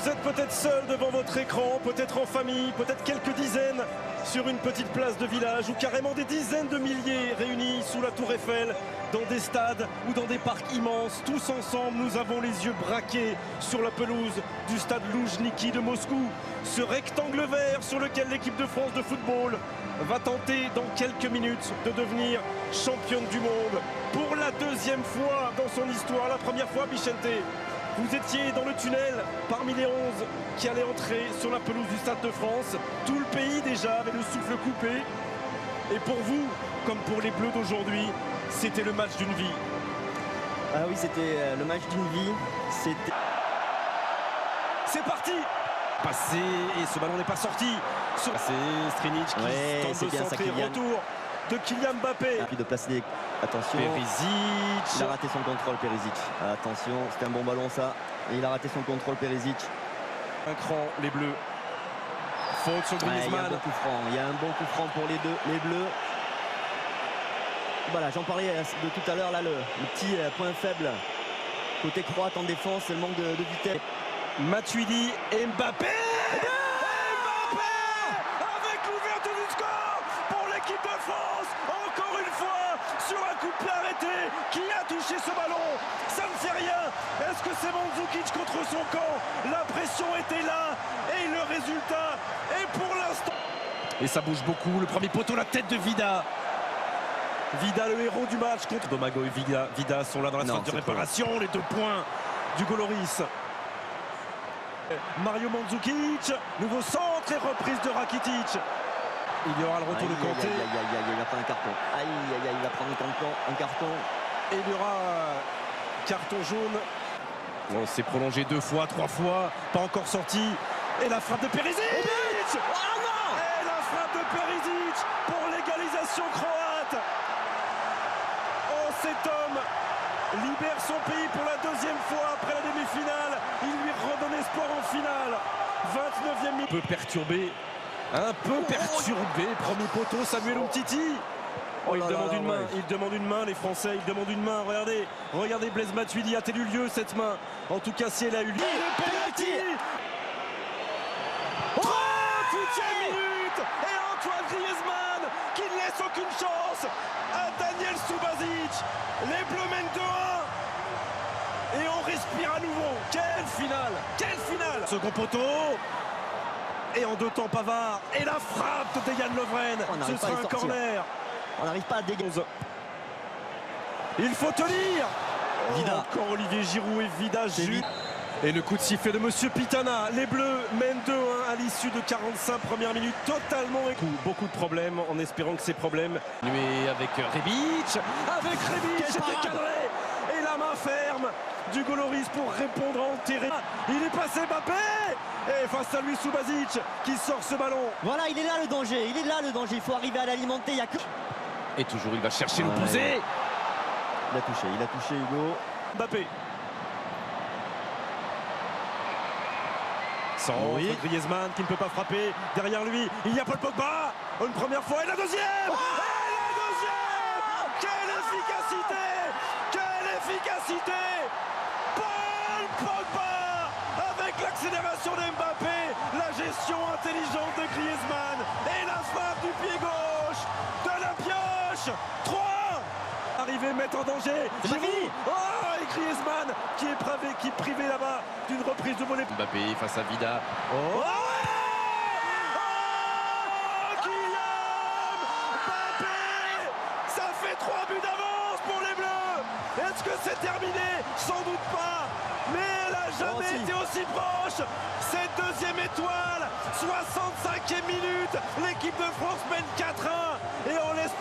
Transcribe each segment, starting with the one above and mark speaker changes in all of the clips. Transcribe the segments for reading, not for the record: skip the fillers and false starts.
Speaker 1: Vous êtes peut-être seul devant votre écran, peut-être en famille, peut-être quelques dizaines sur une petite place de village ou carrément des dizaines de milliers réunis sous la Tour Eiffel, dans des stades ou dans des parcs immenses. Tous ensemble, nous avons les yeux braqués sur la pelouse du stade Loujniki de Moscou. Ce rectangle vert sur lequel l'équipe de France de football va tenter dans quelques minutes de devenir championne du monde pour la deuxième fois dans son histoire. La première fois, Bichente, vous étiez dans le tunnel parmi les 11 qui allaient entrer sur la pelouse du Stade de France. Tout le pays déjà avait le souffle coupé. Et pour vous, comme pour les Bleus d'aujourd'hui, c'était le match d'une vie.
Speaker 2: Ah oui, c'était le match d'une vie.
Speaker 1: C'est parti! Passé, et ce ballon n'est pas sorti. C'est Strinic qui tente de centrer. Retour de Kylian Mbappé.
Speaker 2: Et puis de placer des... Attention.
Speaker 1: Perisic.
Speaker 2: Il a raté son contrôle, Perisic. Attention, c'était un bon ballon ça. Et il a raté son contrôle, Perisic.
Speaker 1: Un cran, les Bleus. Faute sur Griezmann.
Speaker 2: Il y a un bon coup franc pour les Bleus. Voilà, j'en parlais de tout à l'heure, là, le petit point faible côté croate en défense, c'est le manque de vitesse.
Speaker 1: Matuidi et Mbappé. Mbappé avec l'ouverture du score pour l'équipe de France. Encore une fois sur un coup de pied arrêté. Qui a touché ce ballon? Ça ne fait rien. Est-ce que c'est Mandzukic contre son camp? La pression était là et le résultat est pour l'instant. Et ça bouge beaucoup. Le premier poteau, la tête de Vida. Vida, le héros du match contre Domago et Vida sont là dans la phase de réparation. Les 2 points du Goloris. Mario Mandzukic, nouveau centre et reprise de Rakitic. Il y aura le retour de Kanté.
Speaker 2: Il va prendre un carton. Il va prendre un carton.
Speaker 1: Et il y aura carton jaune. On s'est prolongé 2 fois, 3 fois, pas encore sorti. Et la frappe de Perisic. Et la frappe de Perisic pour l'égalisation croate. Oh, cet homme libère son pays pour la 2e fois après la demi-finale. Il lui redonne espoir en finale. 29e minute. Un peu perturbé. Premier poteau, Samuel Umtiti. Oh, il demande une main. Il demande une main, les Français. Il demande une main. Regardez Blaise Matuidi. A-t-elle eu lieu cette main? En tout cas, si elle a eu lieu. Le penalty. 38e minute. Et Antoine Griezmann qui ne laisse aucune chance à Daniel Subasic. Les Bleus mènent 2-1. Et on respire à nouveau. Quelle finale! Quelle finale! Second poteau. Et en 2 temps Pavard. Et la frappe de Dejan Lovren. Ce sera un corner.
Speaker 2: On n'arrive pas à dégager.
Speaker 1: Il faut tenir.
Speaker 2: Vida.
Speaker 1: Encore Olivier Giroud et Vida. Et le coup de sifflet de Monsieur Pitana. Les Bleus mènent 2-1 à l'issue de 45 premières minutes. Totalement beaucoup de problèmes, en espérant que ces problèmes... Avec Rebic. C'était cadré. Et la main ferme du Goloris pour répondre en terrain. Il est passé Mbappé. Et face à lui Subasic qui sort ce ballon.
Speaker 2: Voilà, il est là le danger. Il faut arriver à l'alimenter.
Speaker 1: Et toujours il va chercher l'opposé.
Speaker 2: Il a touché Hugo.
Speaker 1: Mbappé. Sans Griezmann qui ne peut pas frapper. Derrière lui, il y a Paul Pogba. Une première fois et la deuxième. Quelle efficacité. Paul Pogba avec l'accélération d'Mbappé. La gestion intelligente de Griezmann. Et la frappe du pied gauche de la pioche. 3. Arrivé mettre en danger. Giroud. Oh, et Griezmann qui est privé là-bas d'une reprise de volée. Mbappé face à Vida. Kylian Mbappé. Ça fait 3 buts d'avance pour les Bleus. Est-ce que c'est terminé? Sans doute pas. Mais elle n'a jamais été aussi proche. Cette 2e étoile. 65e minute. L'équipe de France mène 4-1. Et on laisse...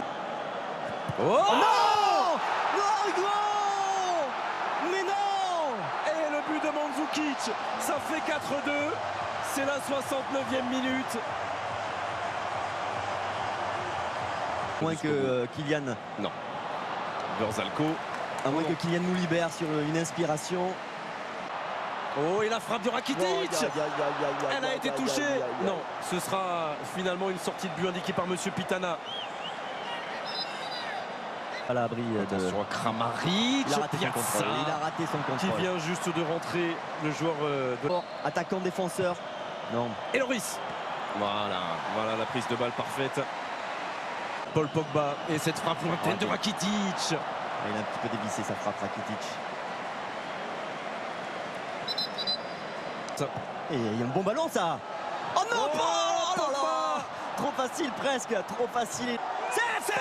Speaker 2: Mais non!
Speaker 1: Et le but de Mandzukic, ça fait 4-2. C'est la 69e minute.
Speaker 2: Moins que Kylian.
Speaker 1: Non. Verzalco.
Speaker 2: À moins que Kylian nous libère sur une inspiration.
Speaker 1: Oh, et la frappe de Rakitic. Elle a été touchée. Non, ce sera finalement une sortie de but indiquée par Monsieur Pitana.
Speaker 2: à l'abri de...
Speaker 1: Attention à Kramaric.
Speaker 2: Il a raté son
Speaker 1: Piazza,
Speaker 2: contrôle. Il a raté son
Speaker 1: qui
Speaker 2: contrôle.
Speaker 1: vient juste de rentrer, le joueur de...
Speaker 2: Attaquant défenseur. Non.
Speaker 1: Et Loris. Voilà la prise de balle parfaite. Paul Pogba et cette frappe lointaine de Rakitic.
Speaker 2: Il a un petit peu dévissé sa frappe, Rakitic. Et il y a un bon ballon, ça. Oh non, oh là là. Trop facile, presque. Trop facile. C'est fait.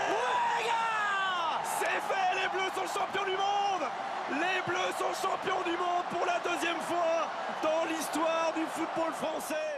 Speaker 1: Ouais, gars, c'est fait. Les Bleus sont champions du monde. Les Bleus sont champions du monde pour la deuxième fois dans l'histoire du football français.